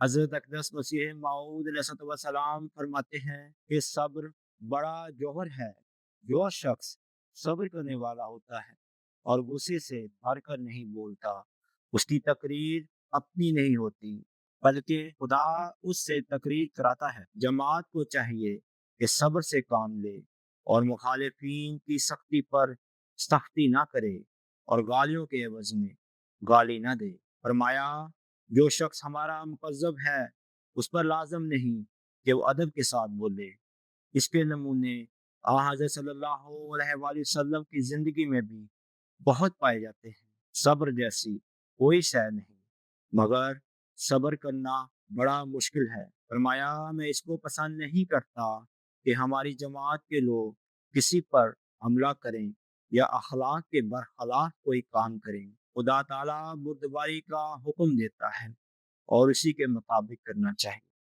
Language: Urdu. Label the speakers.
Speaker 1: حضرت اقدس مسیح موعود علیہ السلام فرماتے ہیں کہ صبر بڑا جوہر ہے۔ جو شخص صبر کرنے والا ہوتا ہے اور غصے سے بھر کر نہیں بولتا، اس کی تقریر اپنی نہیں ہوتی بلکہ خدا اس سے تقریر کراتا ہے۔ جماعت کو چاہیے کہ صبر سے کام لے اور مخالفین کی سختی پر سختی نہ کرے اور گالیوں کے عوض میں گالی نہ دے۔ فرمایا، جو شخص ہمارا مکذب ہے اس پر لازم نہیں کہ وہ ادب کے ساتھ بولے۔ اس کے نمونے حضرت صلی اللہ علیہ وآلہ وسلم کی زندگی میں بھی بہت پائے جاتے ہیں۔ صبر جیسی کوئی شے نہیں، مگر صبر کرنا بڑا مشکل ہے۔ فرمایا، میں اس کو پسند نہیں کرتا کہ ہماری جماعت کے لوگ کسی پر حملہ کریں یا اخلاق کے برخلاف کوئی کام کریں۔ خدا تعالیٰ بردباری کا حکم دیتا ہے اور اسی کے مطابق کرنا چاہیے۔